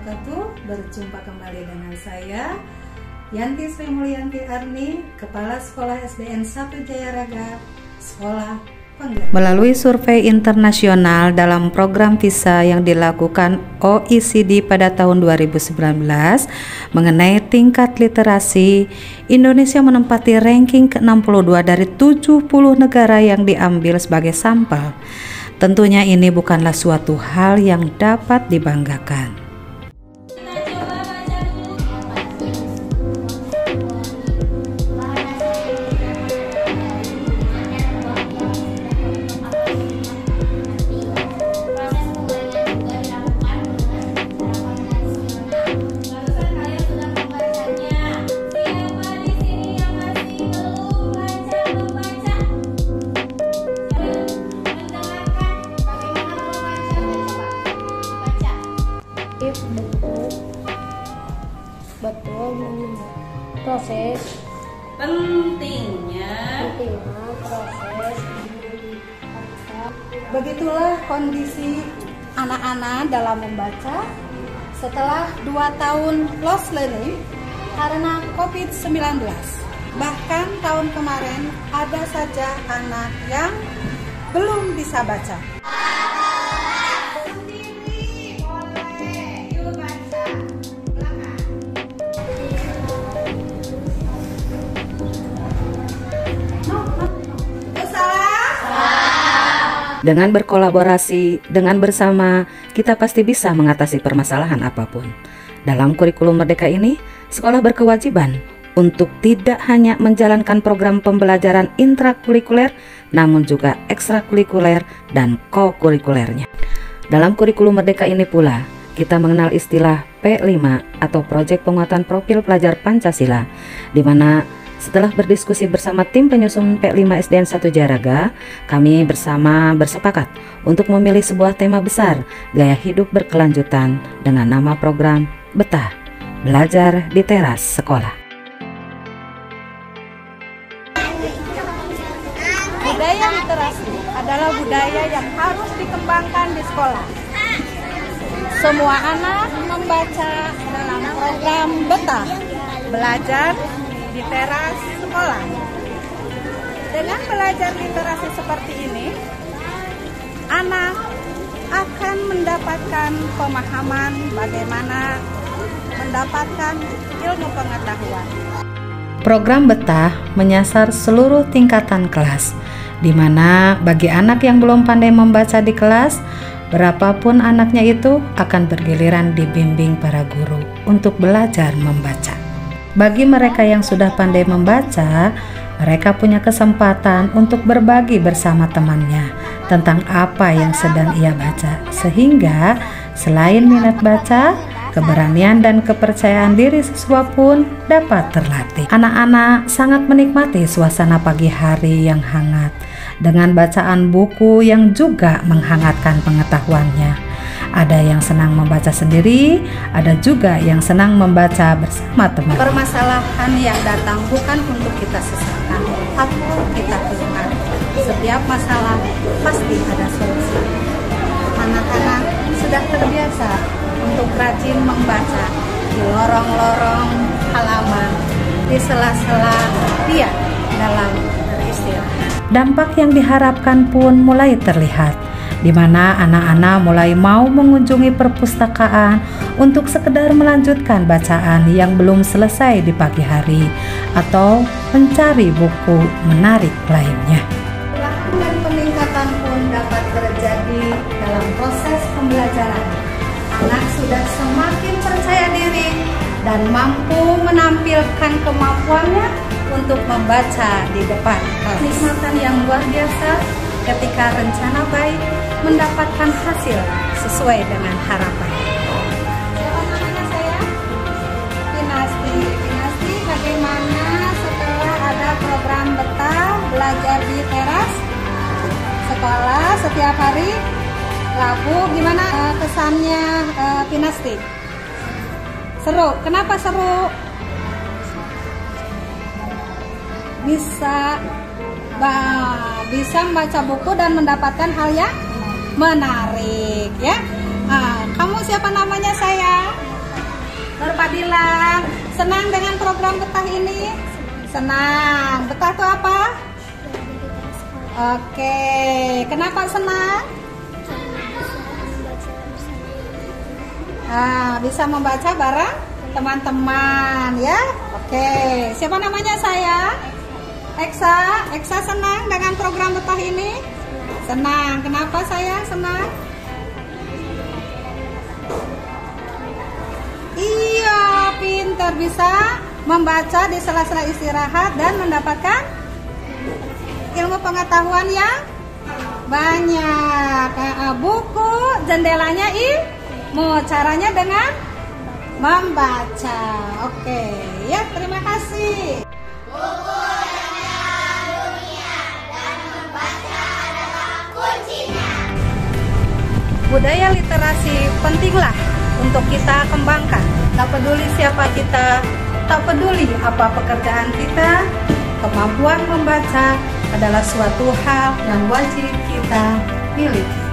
wabarakatuh. Berjumpa kembali dengan saya Yanti Sri Mulyanti Arni, Kepala Sekolah SDN 1 Jayaraga, Sekolah Penggerak. Melalui survei internasional dalam program PISA yang dilakukan OECD pada tahun 2019 mengenai tingkat literasi, Indonesia menempati ranking ke-62 dari 70 negara yang diambil sebagai sampel. Tentunya ini bukanlah suatu hal yang dapat dibanggakan. Betul proses Pentingnya proses. Begitulah kondisi anak-anak dalam membaca setelah 2 tahun lost learning karena COVID-19. Bahkan tahun kemarin ada saja anak yang belum bisa baca. Dengan berkolaborasi, dengan bersama, kita pasti bisa mengatasi permasalahan apapun. Dalam kurikulum Merdeka ini, sekolah berkewajiban untuk tidak hanya menjalankan program pembelajaran intrakurikuler, namun juga ekstrakurikuler dan kokurikulernya. Dalam kurikulum Merdeka ini pula, kita mengenal istilah P5 atau Proyek Penguatan Profil Pelajar Pancasila, di mana setelah berdiskusi bersama tim penyusun P5 SDN 1 Jayaraga, kami bersama bersepakat untuk memilih sebuah tema besar gaya hidup berkelanjutan dengan nama program Betah, Belajar di Teras Sekolah. Budaya literasi adalah budaya yang harus dikembangkan di sekolah. Semua anak membaca dalam program Betah, Belajar di Teras Sekolah. Dengan belajar literasi seperti ini, anak akan mendapatkan pemahaman bagaimana mendapatkan ilmu pengetahuan. Program Betah menyasar seluruh tingkatan kelas, di mana bagi anak yang belum pandai membaca di kelas, berapapun anaknya itu akan bergiliran dibimbing para guru untuk belajar membaca. Bagi mereka yang sudah pandai membaca, mereka punya kesempatan untuk berbagi bersama temannya tentang apa yang sedang ia baca, sehingga selain minat baca, keberanian dan kepercayaan diri siswa pun dapat terlatih. Anak-anak sangat menikmati suasana pagi hari yang hangat dengan bacaan buku yang juga menghangatkan pengetahuannya. Ada yang senang membaca sendiri, ada juga yang senang membaca bersama teman. Permasalahan yang datang bukan untuk kita sesalkan atau kita keluhkan. Setiap masalah pasti ada solusi. Anak-anak sudah terbiasa untuk rajin membaca di lorong-lorong halaman, di sela-sela dia dalam beristirahat. Dampak yang diharapkan pun mulai terlihat, di mana anak-anak mulai mau mengunjungi perpustakaan untuk sekedar melanjutkan bacaan yang belum selesai di pagi hari atau mencari buku menarik lainnya. Perlahan dan peningkatan pun dapat terjadi dalam proses pembelajaran. Anak sudah semakin percaya diri dan mampu menampilkan kemampuannya untuk membaca di depan kelas. Kenikmatan yang luar biasa ketika rencana baik mendapatkan hasil sesuai dengan harapan. Siapa namanya saya? Pinasti. Pinasti, bagaimana setelah ada program Betah, Belajar di Teras Sekolah setiap hari Rabu, gimana kesannya Pinasti? Seru. Kenapa seru? Bisa membaca buku dan mendapatkan hal yang menarik ya. Kamu siapa namanya saya? Nur Fadilah, senang dengan program Betah ini? Senang. Betah itu apa? Oke, kenapa senang? Bisa membaca bareng teman-teman ya. Oke, siapa namanya saya? Eksa senang dengan program Betah ini? Senang. Kenapa saya senang? Iya, pintar, bisa membaca di sela-sela istirahat dan mendapatkan ilmu pengetahuan yang banyak. Buku jendelanya ilmu, caranya dengan membaca. Oke, ya, terima kasih. Buku jendela dunia dan membaca adalah kuncinya. Budaya literasi pentinglah untuk kita kembangkan. Tak peduli siapa kita, tak peduli apa pekerjaan kita, kemampuan membaca adalah suatu hal yang wajib kita miliki.